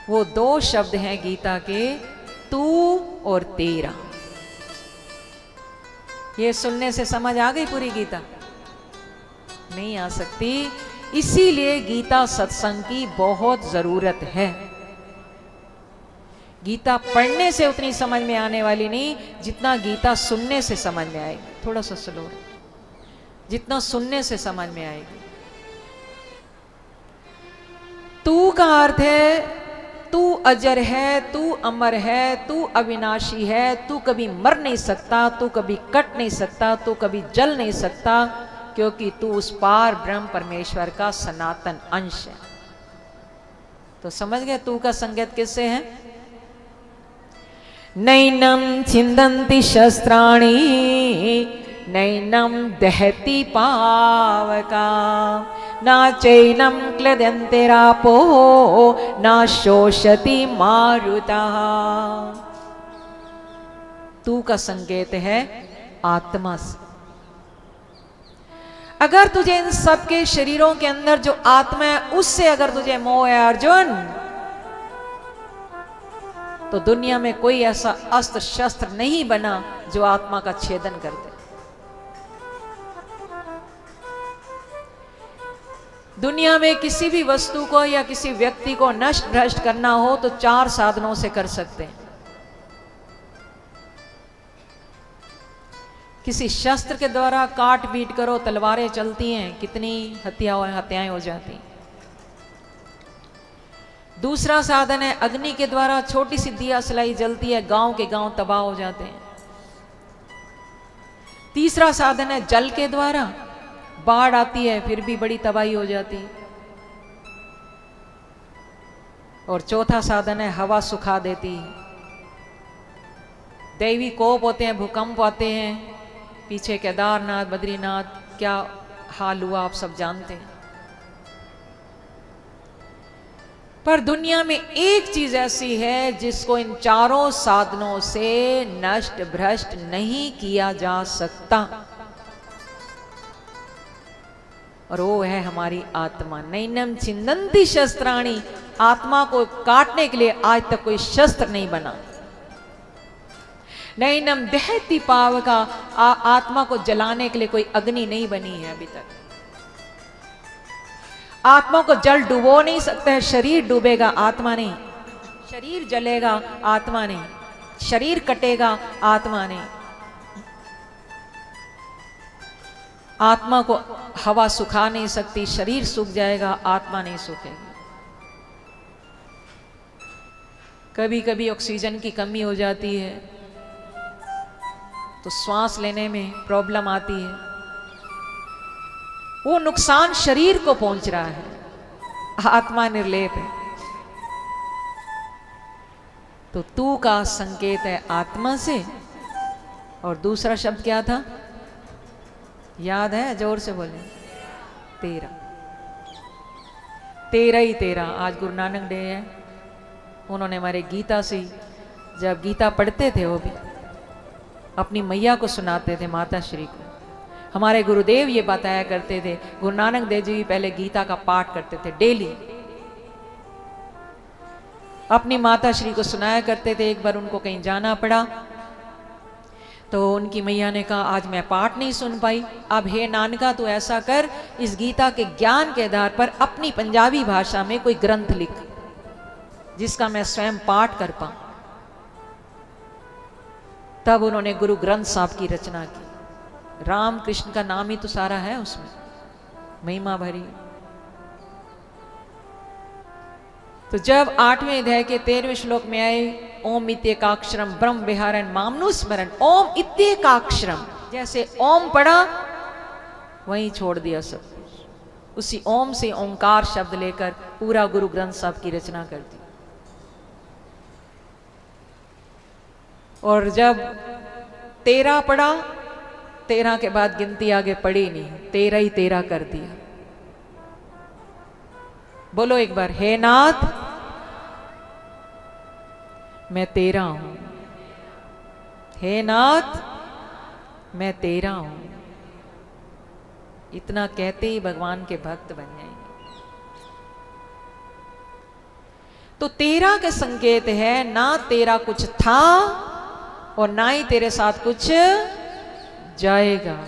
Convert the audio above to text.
वो दो शब्द हैं गीता के, तू और तेरा। ये सुनने से समझ आ गई पूरी गीता? नहीं आ सकती। इसीलिए गीता सत्संग की बहुत जरूरत है। गीता पढ़ने से उतनी समझ में आने वाली नहीं जितना गीता सुनने से समझ में आएगी। थोड़ा सा स्लो, जितना सुनने से समझ में आएगी। तू का अर्थ है तू अजर है, तू अमर है, तू अविनाशी है, तू कभी मर नहीं सकता, तू कभी कट नहीं सकता, तू कभी जल नहीं सकता, क्योंकि तू उस पार ब्रह्म परमेश्वर का सनातन अंश है। तो समझ गए तू का संकेत किससे है? नैनम छिंदन्ति शस्त्राणि नैनम दहति पावका ना चैनम क्लदन्तिरापो ना शोषति मारुता। तू का संकेत है आत्मा से। अगर तुझे इन सबके शरीरों के अंदर जो आत्मा है उससे अगर तुझे मोह है अर्जुन, तो दुनिया में कोई ऐसा अस्त्र शस्त्र नहीं बना जो आत्मा का छेदन कर दे। दुनिया में किसी भी वस्तु को या किसी व्यक्ति को नष्ट भ्रष्ट करना हो तो 4 साधनों से कर सकते हैं। किसी शस्त्र के द्वारा काट पीट करो, तलवारें चलती हैं, कितनी हत्याएं हो जाती हैं। दूसरा साधन है अग्नि के द्वारा, छोटी सी दिया सलाई जलती है, गांव के गांव तबाह हो जाते हैं। तीसरा साधन है जल के द्वारा, बाढ़ आती है फिर भी बड़ी तबाही हो जाती है। और चौथा साधन है हवा सुखा देती है। दैवी कोप होते हैं, भूकंप आते हैं, पीछे केदारनाथ बद्रीनाथ क्या हाल हुआ आप सब जानते हैं। पर दुनिया में एक चीज ऐसी है जिसको इन चारों साधनों से नष्ट भ्रष्ट नहीं किया जा सकता, और वो है हमारी आत्मा। नैनम छिंदन्ति शस्त्राणि, आत्मा को काटने के लिए आज तक कोई शस्त्र नहीं बना। नैनम दहति पावका, आत्मा को जलाने के लिए कोई अग्नि नहीं बनी है अभी तक। आत्मा को जल डुबो नहीं सकता है, शरीर डूबेगा आत्मा नहीं, शरीर जलेगा आत्मा नहीं, शरीर कटेगा आत्मा नहीं। आत्मा को हवा सुखा नहीं सकती, शरीर सूख जाएगा आत्मा नहीं सूखेगी। कभी कभी ऑक्सीजन की कमी हो जाती है तो श्वास लेने में प्रॉब्लम आती है, वो नुकसान शरीर को पहुंच रहा है, आत्मा निर्लेप है। तो तू का संकेत है आत्मा से। और दूसरा शब्द क्या था? याद है? जोर से बोले। तेरा। तेरा ही तेरा। आज गुरु नानक डे है, उन्होंने हमारे गीता से, जब गीता पढ़ते थे वो भी अपनी मैया को सुनाते थे, माता श्री को। हमारे गुरुदेव ये बताया करते थे, गुरु नानक देव जी पहले गीता का पाठ करते थे डेली, अपनी माता श्री को सुनाया करते थे। एक बार उनको कहीं जाना पड़ा तो उनकी मैया ने कहा आज मैं पाठ नहीं सुन पाई, अब हे नानका तू ऐसा कर, इस गीता के ज्ञान के आधार पर अपनी पंजाबी भाषा में कोई ग्रंथ लिख जिसका मैं स्वयं पाठ कर पाऊं। तब उन्होंने गुरु ग्रंथ साहब की रचना की। राम कृष्ण का नाम ही तो सारा है उसमें, महिमा भरी। तो जब 8वें अध्याय के 13वें श्लोक में आए, ओम इत्येकाक्षरम ब्रह्म विहारन मामनु स्मरण, ओम इत्येकाक्षरम, जैसे ओम पढ़ा वहीं छोड़ दिया सब कुछ। उसी ओम से ओंकार शब्द लेकर पूरा गुरु ग्रंथ साहब की रचना कर दी। और जब 13 पढ़ा, 13 के बाद गिनती आगे पड़ी नहीं, 13 ही 13 कर दिया। बोलो एक बार, हे नाथ मैं तेरा हूं, हे नाथ मैं तेरा हूं। इतना कहते ही भगवान के भक्त बन जाएंगे। तो तेरा के संकेत है, ना तेरा कुछ था और ना ही तेरे साथ कुछ जाएगा।